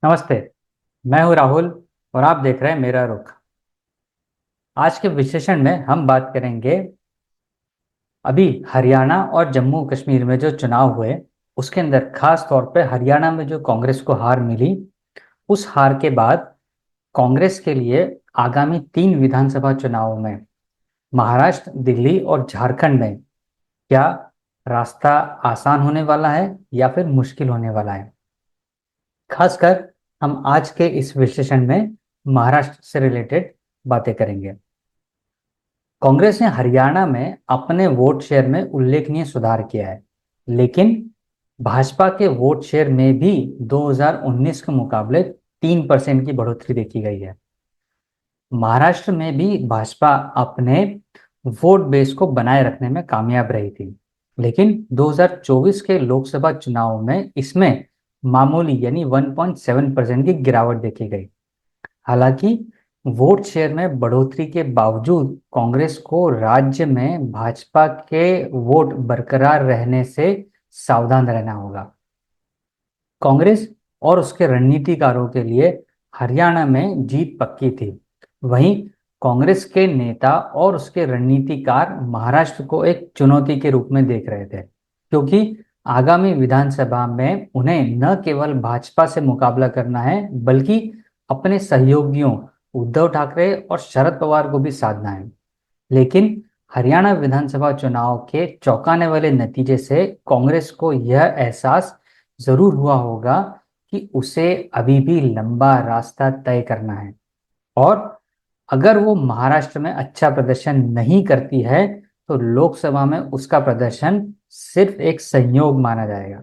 नमस्ते। मैं हूं राहुल और आप देख रहे हैं मेरा रुख। आज के विश्लेषण में हम बात करेंगे अभी हरियाणा और जम्मू कश्मीर में जो चुनाव हुए उसके अंदर खास तौर पे हरियाणा में जो कांग्रेस को हार मिली, उस हार के बाद कांग्रेस के लिए आगामी 3 विधानसभा चुनावों में महाराष्ट्र, दिल्ली और झारखंड में क्या रास्ता आसान होने वाला है या फिर मुश्किल होने वाला है। खासकर हम आज के इस विश्लेषण में महाराष्ट्र से रिलेटेड बातें करेंगे। कांग्रेस ने हरियाणा में अपने वोट शेयर में उल्लेखनीय सुधार किया है, लेकिन भाजपा के वोट शेयर में भी 2019 के मुकाबले 3% की बढ़ोतरी देखी गई है। महाराष्ट्र में भी भाजपा अपने वोट बेस को बनाए रखने में कामयाब रही थी, लेकिन 2024 के लोकसभा चुनाव में इसमें मामूली यानी 1.7% की गिरावट देखी गई। हालांकि वोट शेयर में बढ़ोतरी के बावजूद कांग्रेस को राज्य में भाजपा के वोट बरकरार रहने से सावधान रहना होगा। कांग्रेस और उसके रणनीतिकारों के लिए हरियाणा में जीत पक्की थी। वहीं कांग्रेस के नेता और उसके रणनीतिकार महाराष्ट्र को एक चुनौती के रूप में देख रहे थे, क्योंकि आगामी विधानसभा में उन्हें न केवल भाजपा से मुकाबला करना है बल्कि अपने सहयोगियों उद्धव ठाकरे और शरद पवार को भी साधना है। लेकिन हरियाणा विधानसभा चुनाव के चौंकाने वाले नतीजे से कांग्रेस को यह एहसास जरूर हुआ होगा कि उसे अभी भी लंबा रास्ता तय करना है, और अगर वो महाराष्ट्र में अच्छा प्रदर्शन नहीं करती है तो लोकसभा में उसका प्रदर्शन सिर्फ एक संयोग माना जाएगा।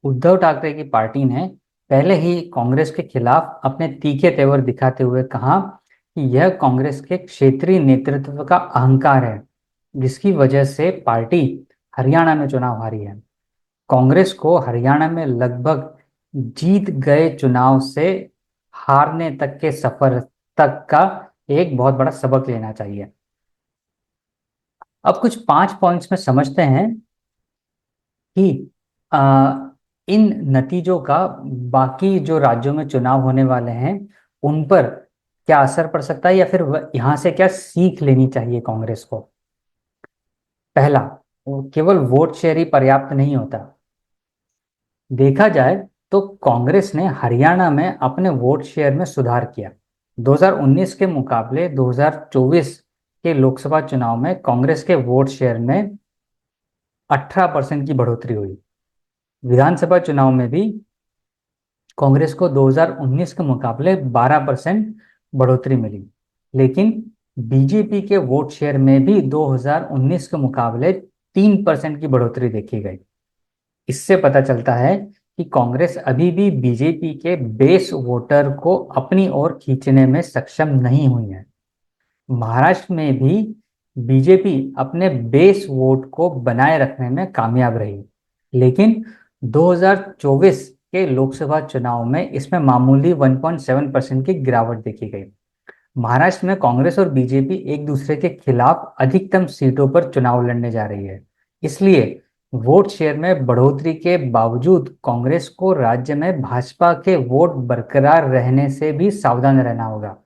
उद्धव ठाकरे की पार्टी ने पहले ही कांग्रेस के खिलाफ अपने तीखे तेवर दिखाते हुए कहा कि यह कांग्रेस के क्षेत्रीय नेतृत्व का अहंकार है, जिसकी वजह से पार्टी हरियाणा में चुनाव हारी है। कांग्रेस को हरियाणा में लगभग जीत गए चुनाव से हारने तक के सफर तक का एक बहुत बड़ा सबक लेना चाहिए। अब कुछ 5 पॉइंट्स में समझते हैं कि इन नतीजों का बाकी जो राज्यों में चुनाव होने वाले हैं उन पर क्या असर पड़ सकता है या फिर यहाँ से क्या सीख लेनी चाहिए कांग्रेस को। पहला, केवल वोट शेयर ही पर्याप्त नहीं होता। देखा जाए तो कांग्रेस ने हरियाणा में अपने वोट शेयर में सुधार किया। 2019 के मुकाबले 2024 के लोकसभा चुनाव में कांग्रेस के वोट शेयर में 18% की बढ़ोतरी हुई। विधानसभा चुनाव में भी कांग्रेस को 2019 के मुकाबले 12% बढ़ोतरी मिली, लेकिन बीजेपी के वोट शेयर में भी 2019 के मुकाबले 3% की बढ़ोतरी देखी गई। इससे पता चलता है कि कांग्रेस अभी भी बीजेपी के बेस वोटर को अपनी ओर खींचने में सक्षम नहीं हुई है। महाराष्ट्र में भी बीजेपी अपने बेस वोट को बनाए रखने में कामयाब रही, लेकिन 2024 के लोकसभा चुनाव में इसमें मामूली 1.7% की गिरावट देखी गई। महाराष्ट्र में कांग्रेस और बीजेपी एक दूसरे के खिलाफ अधिकतम सीटों पर चुनाव लड़ने जा रही है। इसलिए वोट शेयर में बढ़ोतरी के बावजूद कांग्रेस को राज्य में भाजपा के वोट बरकरार रहने से भी सावधान रहना होगा।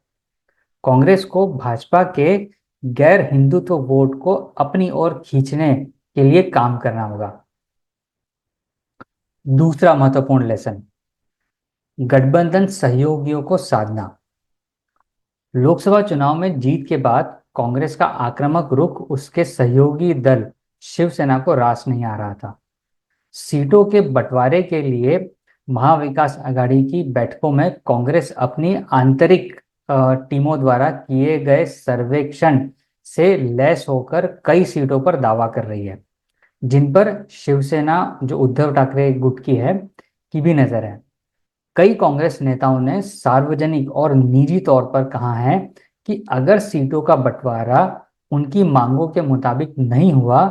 कांग्रेस को भाजपा के गैर हिंदुत्व वोट को अपनी ओर खींचने के लिए काम करना होगा। दूसरा महत्वपूर्ण लेसन, गठबंधन सहयोगियों को साधना। लोकसभा चुनाव में जीत के बाद कांग्रेस का आक्रामक रुख उसके सहयोगी दल शिवसेना को रास नहीं आ रहा था। सीटों के बंटवारे के लिए महाविकास आघाड़ी की बैठकों में कांग्रेस अपनी आंतरिक टीमों द्वारा किए गए सर्वेक्षण से लैस होकर कई सीटों पर दावा कर रही है, जिन पर शिवसेना जो उद्धव ठाकरे गुट की है की भी नजर है। कई कांग्रेस नेताओं ने सार्वजनिक और निजी तौर पर कहा है कि अगर सीटों का बंटवारा उनकी मांगों के मुताबिक नहीं हुआ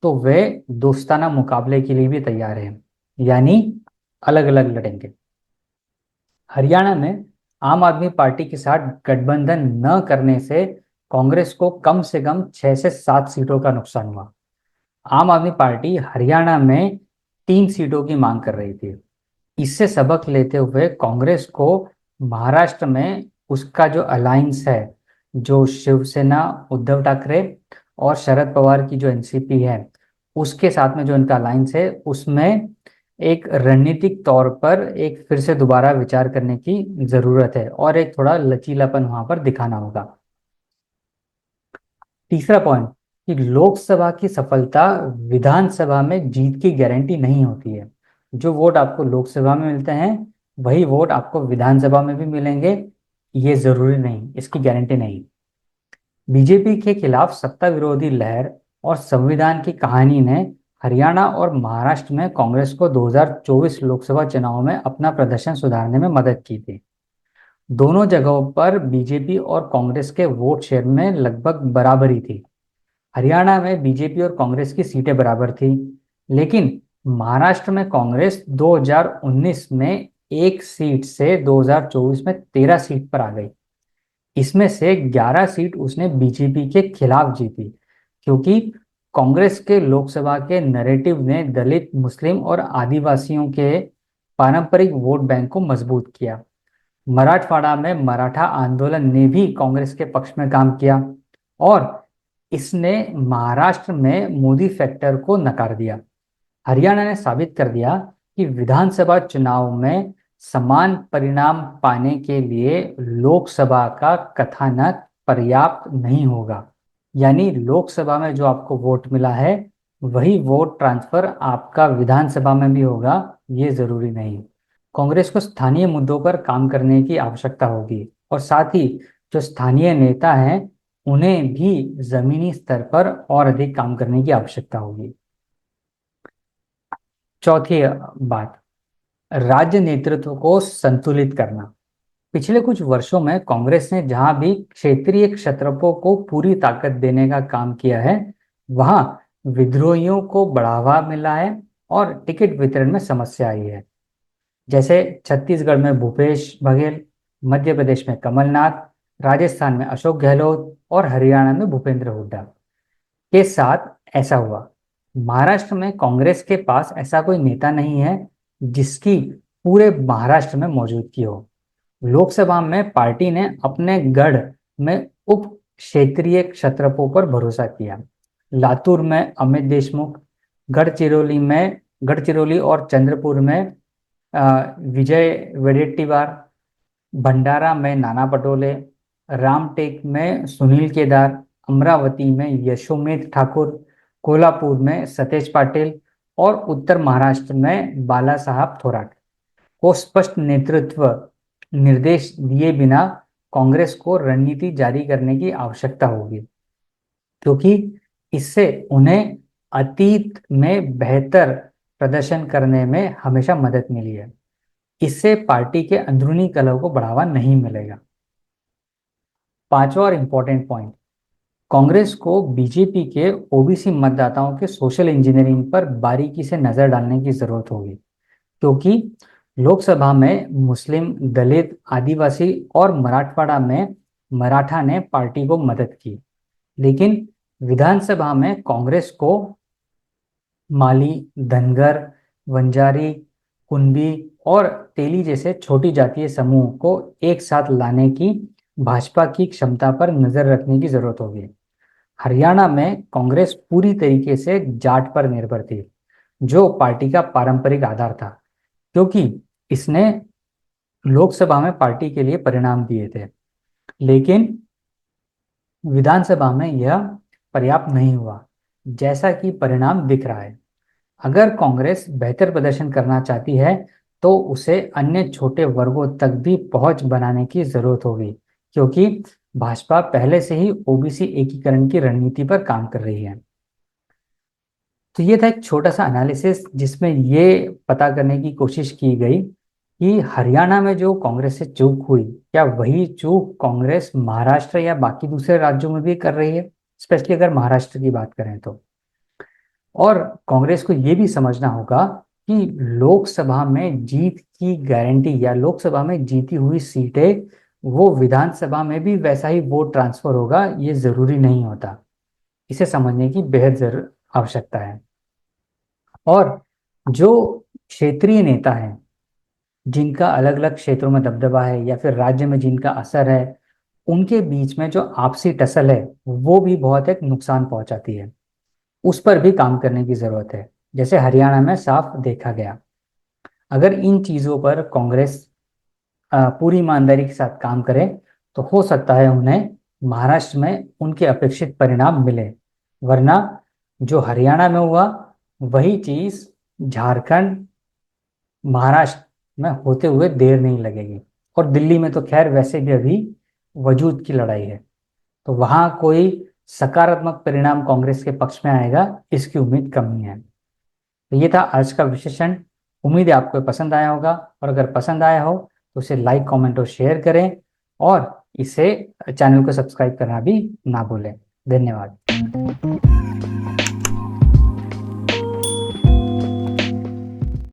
तो वे दोस्ताना मुकाबले के लिए भी तैयार हैं, यानी अलग अलग लड़ेंगे। हरियाणा में आम आदमी पार्टी के साथ गठबंधन न करने से कांग्रेस को कम से कम 6 से 7 सीटों का नुकसान हुआ। आम आदमी पार्टी हरियाणा में 3 सीटों की मांग कर रही थी। इससे सबक लेते हुए कांग्रेस को महाराष्ट्र में उसका जो अलायंस है, जो शिवसेना, उद्धव ठाकरे और शरद पवार की जो एनसीपी है, उसके साथ में जो इनका अलायंस है, उसमें एक रणनीतिक तौर पर एक फिर से दोबारा विचार करने की जरूरत है और एक थोड़ा लचीलापन वहां पर दिखाना होगा। तीसरा पॉइंट कि लोकसभा की सफलता विधानसभा में जीत की गारंटी नहीं होती है। जो वोट आपको लोकसभा में मिलते हैं वही वोट आपको विधानसभा में भी मिलेंगे, ये जरूरी नहीं, इसकी गारंटी नहीं। बीजेपी के खिलाफ सत्ता विरोधी लहर और संविधान की कहानी ने हरियाणा और महाराष्ट्र में कांग्रेस को 2024 लोकसभा चुनाव में अपना प्रदर्शन सुधारने में मदद की थी। दोनों जगहों पर बीजेपी और कांग्रेस के वोट शेयर में लगभग बराबरी थी। हरियाणा में बीजेपी और कांग्रेस की सीटें बराबर थी, लेकिन महाराष्ट्र में कांग्रेस 2019 में एक सीट से 2024 में 13 सीट पर आ गई। इसमें से 11 सीट उसने बीजेपी के खिलाफ जीती, क्योंकि कांग्रेस के लोकसभा के नैरेटिव ने दलित, मुस्लिम और आदिवासियों के पारंपरिक वोट बैंक को मजबूत किया। मराठवाड़ा में मराठा आंदोलन ने भी कांग्रेस के पक्ष में काम किया और इसने महाराष्ट्र में मोदी फैक्टर को नकार दिया। हरियाणा ने साबित कर दिया कि विधानसभा चुनाव में समान परिणाम पाने के लिए लोकसभा का कथानक पर्याप्त नहीं होगा। यानी लोकसभा में जो आपको वोट मिला है वही वोट ट्रांसफर आपका विधानसभा में भी होगा, ये जरूरी नहीं। कांग्रेस को स्थानीय मुद्दों पर काम करने की आवश्यकता होगी और साथ ही जो स्थानीय नेता हैं उन्हें भी जमीनी स्तर पर और अधिक काम करने की आवश्यकता होगी। चौथी बात, राज्य नेतृत्व को संतुलित करना। पिछले कुछ वर्षों में कांग्रेस ने जहां भी क्षेत्रीय क्षत्रपों को पूरी ताकत देने का काम किया है, वहां विद्रोहियों को बढ़ावा मिला है और टिकट वितरण में समस्या आई है। जैसे छत्तीसगढ़ में भूपेश बघेल, मध्य प्रदेश में कमलनाथ, राजस्थान में अशोक गहलोत और हरियाणा में भूपेंद्र हुड्डा के साथ ऐसा हुआ। महाराष्ट्र में कांग्रेस के पास ऐसा कोई नेता नहीं है जिसकी पूरे महाराष्ट्र में मौजूदगी हो। लोकसभा में पार्टी ने अपने गढ़ में उप क्षेत्रीय क्षत्रपों पर भरोसा किया। लातूर में अमित देशमुख, गढ़चिरौली और चंद्रपुर में विजय वडेट्टीवार, भंडारा में नाना पटोले, रामटेक में सुनील केदार, अमरावती में यशोमेध ठाकुर, कोल्हापुर में सतेज पाटिल और उत्तर महाराष्ट्र में बाला साहब थोराट को स्पष्ट नेतृत्व निर्देश दिए बिना कांग्रेस को रणनीति जारी करने की आवश्यकता होगी, क्योंकि इससे उन्हें अतीत में बेहतर प्रदर्शन करने में हमेशा मदद मिली है। इससे पार्टी के अंदरूनी कलह को बढ़ावा नहीं मिलेगा। पांचवा और इंपॉर्टेंट पॉइंट, कांग्रेस को बीजेपी के ओबीसी मतदाताओं के सोशल इंजीनियरिंग पर बारीकी से नजर डालने की जरूरत होगी, क्योंकि लोकसभा में मुस्लिम, दलित, आदिवासी और मराठवाड़ा में मराठा ने पार्टी को मदद की, लेकिन विधानसभा में कांग्रेस को माली, धनगर, वंजारी, कुंभी और तेली जैसे छोटी जातीय समूह को एक साथ लाने की भाजपा की क्षमता पर नजर रखने की जरूरत होगी। हरियाणा में कांग्रेस पूरी तरीके से जाट पर निर्भर थी, जो पार्टी का पारंपरिक आधार था, क्योंकि इसने लोकसभा में पार्टी के लिए परिणाम दिए थे, लेकिन विधानसभा में यह पर्याप्त नहीं हुआ, जैसा कि परिणाम दिख रहा है। अगर कांग्रेस बेहतर प्रदर्शन करना चाहती है तो उसे अन्य छोटे वर्गों तक भी पहुंच बनाने की जरूरत होगी, क्योंकि भाजपा पहले से ही ओबीसी एकीकरण की रणनीति पर काम कर रही है। तो ये था एक छोटा सा एनालिसिस जिसमें ये पता करने की कोशिश की गई कि हरियाणा में जो कांग्रेस से चूक हुई, क्या वही चूक कांग्रेस महाराष्ट्र या बाकी दूसरे राज्यों में भी कर रही है, स्पेशली अगर महाराष्ट्र की बात करें तो। और कांग्रेस को ये भी समझना होगा कि लोकसभा में जीत की गारंटी या लोकसभा में जीती हुई सीटें वो विधानसभा में भी वैसा ही वोट ट्रांसफर होगा, ये जरूरी नहीं होता। इसे समझने की बेहद जरूर आवश्यकता है। और जो क्षेत्रीय नेता हैं जिनका अलग अलग क्षेत्रों में दबदबा है या फिर राज्य में जिनका असर है, उनके बीच में जो आपसी टसल है वो भी बहुत एक नुकसान पहुंचाती है। उस पर भी काम करने की जरूरत है, जैसे हरियाणा में साफ देखा गया। अगर इन चीजों पर कांग्रेस पूरी ईमानदारी के साथ काम करे तो हो सकता है उन्हें महाराष्ट्र में उनके अपेक्षित परिणाम मिले। वरना जो हरियाणा में हुआ वही चीज झारखंड, महाराष्ट्र में होते हुए देर नहीं लगेगी। और दिल्ली में तो खैर वैसे भी अभी वजूद की लड़ाई है, तो वहां कोई सकारात्मक परिणाम कांग्रेस के पक्ष में आएगा इसकी उम्मीद कम ही है। तो ये था आज का विश्लेषण। उम्मीद है आपको पसंद आया होगा, और अगर पसंद आया हो तो उसे लाइक, कमेंट और शेयर करें, और इसे चैनल को सब्सक्राइब करना भी ना भूलें। धन्यवाद।